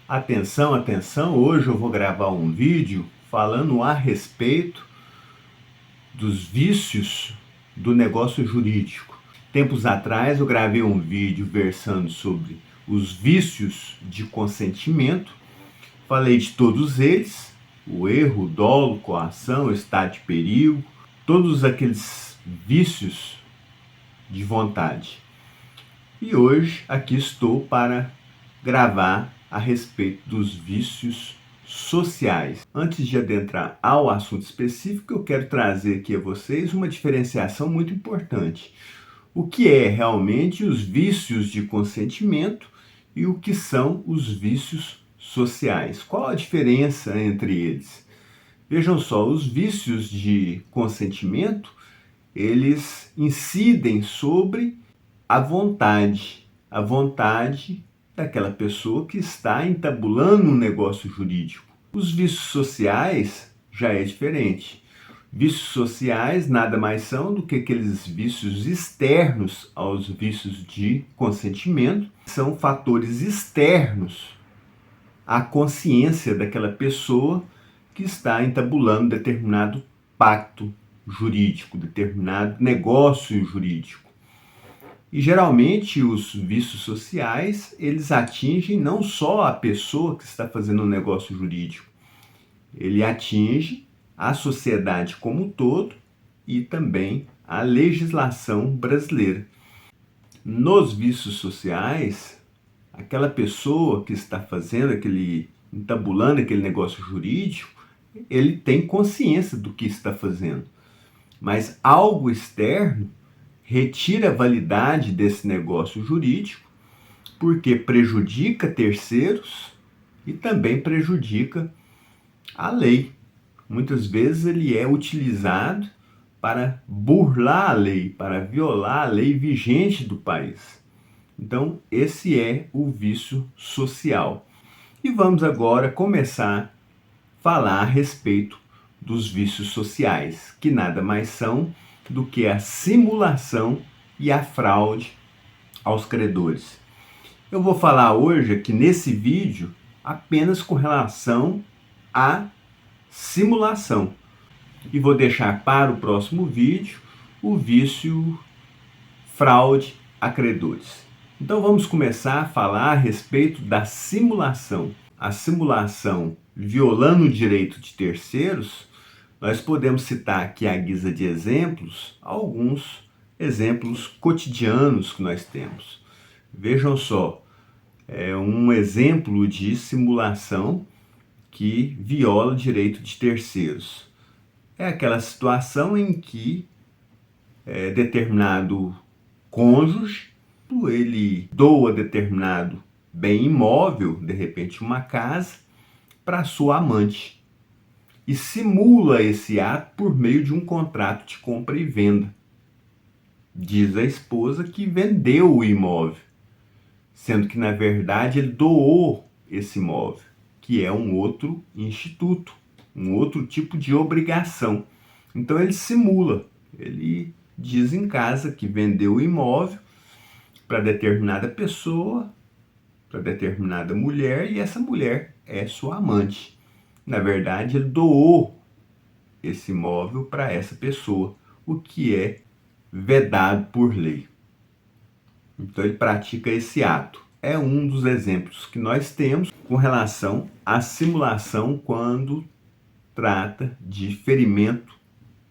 Atenção, atenção! Hoje eu vou gravar um vídeo falando a respeito dos vícios do negócio jurídico. Tempos atrás eu gravei um vídeo versando sobre os vícios de consentimento. Falei de todos eles: o erro, o dolo, coação, o estado de perigo, todos aqueles vícios de vontade. E hoje aqui estou para gravar a respeito dos vícios sociais. Antes de adentrar ao assunto específico, eu quero trazer aqui a vocês uma diferenciação muito importante. O que é realmente os vícios de consentimento e o que são os vícios sociais? Qual a diferença entre eles? Vejam só, os vícios de consentimento, eles incidem sobre a vontade daquela pessoa que está entabulando um negócio jurídico. Os vícios sociais já é diferente. Vícios sociais nada mais são do que aqueles vícios externos aos vícios de consentimento. São fatores externos à consciência daquela pessoa que está entabulando determinado pacto jurídico, determinado negócio jurídico. E geralmente os vícios sociais, eles atingem não só a pessoa que está fazendo um negócio jurídico, ele atinge a sociedade como um todo e também a legislação brasileira. Nos vícios sociais, aquela pessoa que está fazendo entabulando aquele negócio jurídico, ele tem consciência do que está fazendo. Mas algo externo retira a validade desse negócio jurídico porque prejudica terceiros e também prejudica a lei. Muitas vezes ele é utilizado para burlar a lei, para violar a lei vigente do país. Então, esse é o vício social. E vamos agora começar a falar a respeito dos vícios sociais, que nada mais são do que a simulação e a fraude aos credores. Eu vou falar hoje aqui nesse vídeo apenas com relação à simulação e vou deixar para o próximo vídeo o vício fraude a credores. Então vamos começar a falar a respeito da simulação. A simulação violando o direito de terceiros. Nós podemos citar aqui à guisa de exemplos, alguns exemplos cotidianos que nós temos. Vejam só, um exemplo de simulação que viola o direito de terceiros. É aquela situação em que determinado cônjuge, ele doa determinado bem imóvel, de repente uma casa, para sua amante. E simula esse ato por meio de um contrato de compra e venda. Diz a esposa que vendeu o imóvel, sendo que na verdade ele doou esse imóvel, que é um outro instituto, um outro tipo de obrigação. Então ele simula, ele diz em casa que vendeu o imóvel para determinada pessoa, para determinada mulher, e essa mulher é sua amante. Na verdade, ele doou esse imóvel para essa pessoa, o que é vedado por lei. Então ele pratica esse ato. É um dos exemplos que nós temos com relação à simulação quando trata de ferimento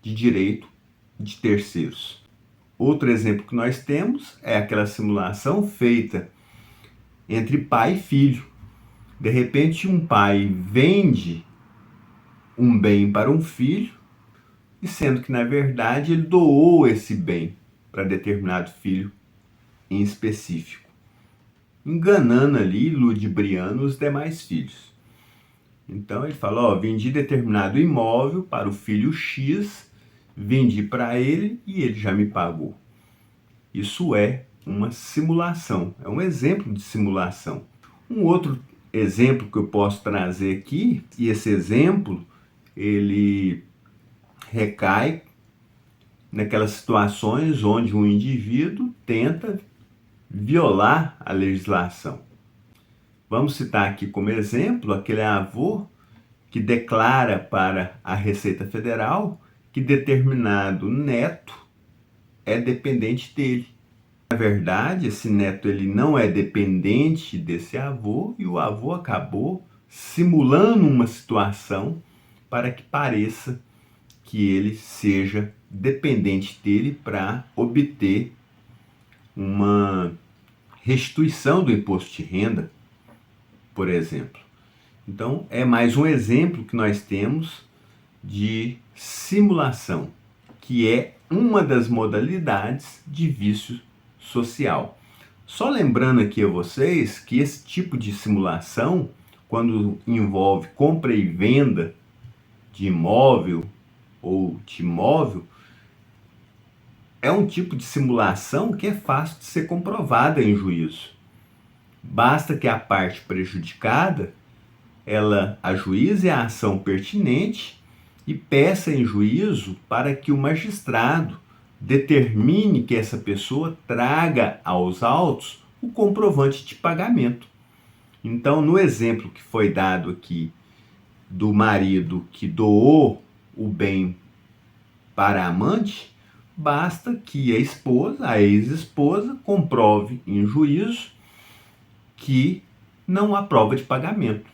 de direito de terceiros. Outro exemplo que nós temos é aquela simulação feita entre pai e filho. De repente, um pai vende um bem para um filho, e sendo que, na verdade, ele doou esse bem para determinado filho em específico, enganando ali, ludibriando os demais filhos. Então, ele fala, vendi determinado imóvel para o filho X, vendi para ele e ele já me pagou. Isso é uma simulação, é um exemplo de simulação. Um outro exemplo que eu posso trazer aqui, e esse exemplo, ele recai naquelas situações onde um indivíduo tenta violar a legislação. Vamos citar aqui como exemplo aquele avô que declara para a Receita Federal que determinado neto é dependente dele. Na verdade, esse neto ele não é dependente desse avô e o avô acabou simulando uma situação para que pareça que ele seja dependente dele para obter uma restituição do imposto de renda, por exemplo. Então, é mais um exemplo que nós temos de simulação, que é uma das modalidades de vício social. Só lembrando aqui a vocês que esse tipo de simulação, quando envolve compra e venda de imóvel ou de imóvel, é um tipo de simulação que é fácil de ser comprovada em juízo. Basta que a parte prejudicada ela ajuize a ação pertinente e peça em juízo para que o magistrado determine que essa pessoa traga aos autos o comprovante de pagamento. Então, no exemplo que foi dado aqui do marido que doou o bem para a amante, basta que a esposa, a ex-esposa, comprove em juízo que não há prova de pagamento.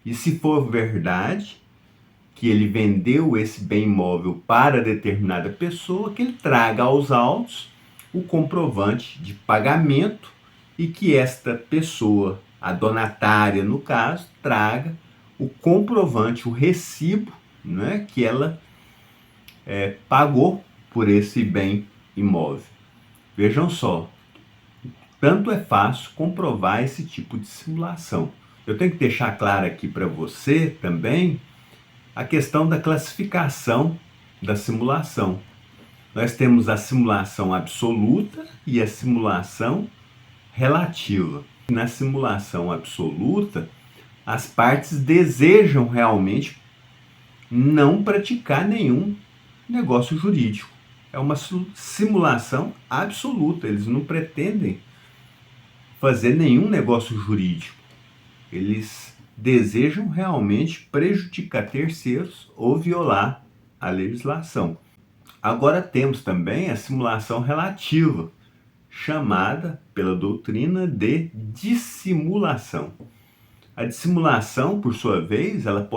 E se for verdade que ele vendeu esse bem imóvel para determinada pessoa, que ele traga aos autos o comprovante de pagamento e que esta pessoa, a donatária no caso, traga o comprovante, o recibo, né, que ela pagou por esse bem imóvel. Vejam só, tanto é fácil comprovar esse tipo de simulação. Eu tenho que deixar claro aqui para você também a questão da classificação da simulação. Nós temos a simulação absoluta e a simulação relativa. Na simulação absoluta, as partes desejam realmente não praticar nenhum negócio jurídico. É uma simulação absoluta, eles não pretendem fazer nenhum negócio jurídico. Eles desejam realmente prejudicar terceiros ou violar a legislação. Agora temos também a simulação relativa, chamada pela doutrina de dissimulação. A dissimulação, por sua vez, ela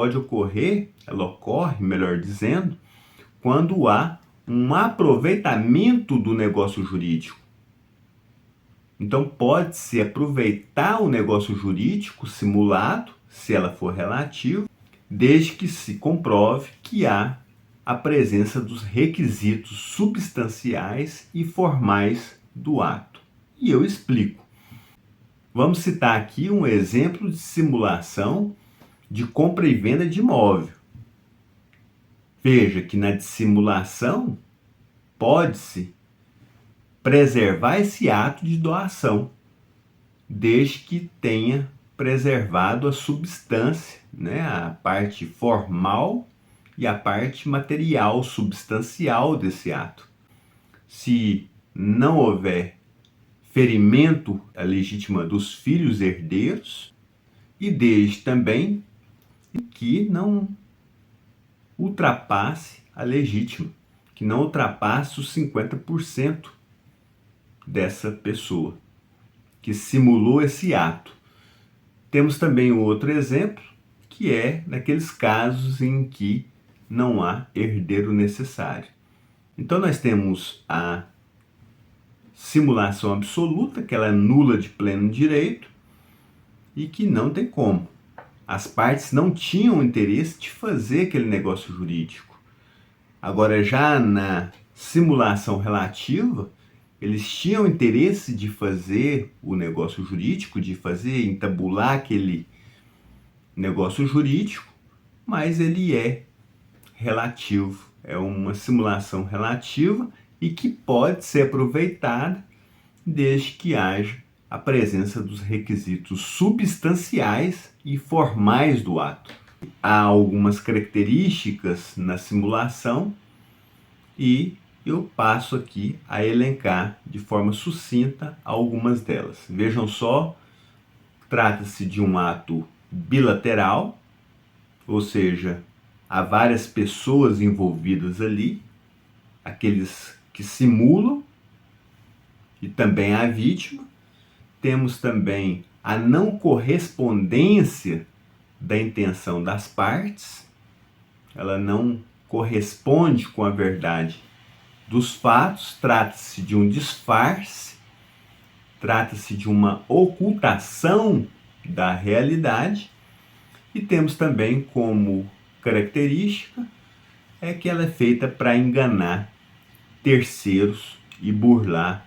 ocorre, melhor dizendo, quando há um aproveitamento do negócio jurídico. Então pode-se aproveitar o negócio jurídico simulado, se ela for relativa, desde que se comprove que há a presença dos requisitos substanciais e formais do ato. E eu explico. Vamos citar aqui um exemplo de simulação de compra e venda de imóvel. Veja que na dissimulação pode-se preservar esse ato de doação, desde que tenha preservado a substância, né, a parte formal e a parte material, substancial desse ato. Se não houver ferimento à legítima dos filhos herdeiros, e desde também que não ultrapasse a legítima, que não ultrapasse os 50% dessa pessoa que simulou esse ato. Temos também um outro exemplo, que é naqueles casos em que não há herdeiro necessário. Então nós temos a simulação absoluta, que ela é nula de pleno direito e que não tem como. As partes não tinham interesse de fazer aquele negócio jurídico. Agora, já na simulação relativa, eles tinham interesse de fazer o negócio jurídico, de entabular aquele negócio jurídico, mas ele é relativo, é uma simulação relativa e que pode ser aproveitada desde que haja a presença dos requisitos substanciais e formais do ato. Há algumas características na simulação e eu passo aqui a elencar de forma sucinta algumas delas. Vejam só, trata-se de um ato bilateral, ou seja, há várias pessoas envolvidas ali, aqueles que simulam, e também a vítima. Temos também a não correspondência da intenção das partes, ela não corresponde com a verdade dos fatos, trata-se de um disfarce, trata-se de uma ocultação da realidade, e temos também como característica que ela é feita para enganar terceiros e burlar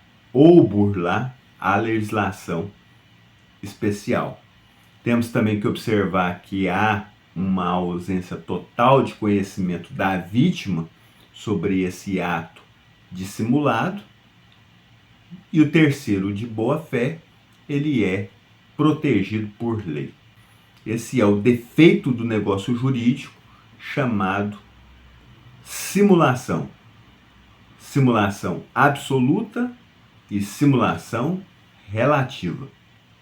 a legislação especial. Temos também que observar que há uma ausência total de conhecimento da vítima sobre esse ato dissimulado, e o terceiro, de boa-fé, ele é protegido por lei. Esse é o defeito do negócio jurídico chamado simulação. Simulação absoluta e simulação relativa.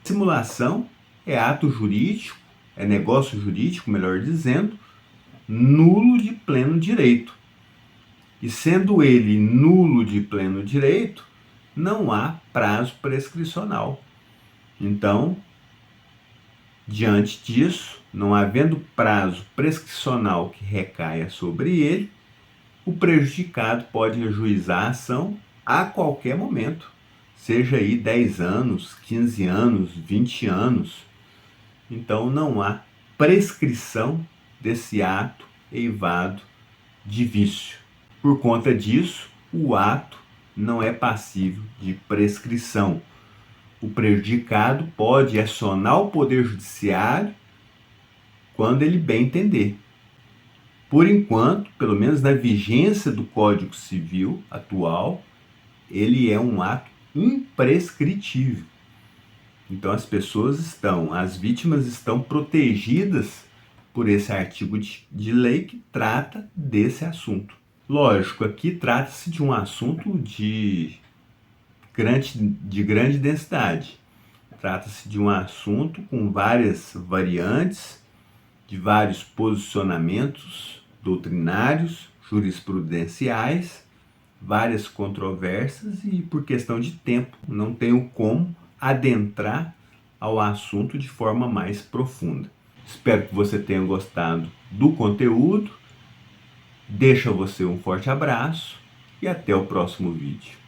Simulação é ato jurídico, é negócio jurídico, melhor dizendo, nulo de pleno direito. E sendo ele nulo de pleno direito, não há prazo prescricional. Então, diante disso, não havendo prazo prescricional que recaia sobre ele, o prejudicado pode ajuizar a ação a qualquer momento, seja aí 10 anos, 15 anos, 20 anos. Então não há prescrição desse ato eivado de vício. Por conta disso, o ato não é passível de prescrição. O prejudicado pode acionar o Poder Judiciário quando ele bem entender. Por enquanto, pelo menos na vigência do Código Civil atual, ele é um ato imprescritível. Então as vítimas estão protegidas por esse artigo de lei que trata desse assunto. Lógico, aqui trata-se de um assunto de grande densidade. Trata-se de um assunto com várias variantes, de vários posicionamentos doutrinários, jurisprudenciais, várias controvérsias, e por questão de tempo não tenho como adentrar ao assunto de forma mais profunda. Espero que você tenha gostado do conteúdo. Deixo a você um forte abraço e até o próximo vídeo.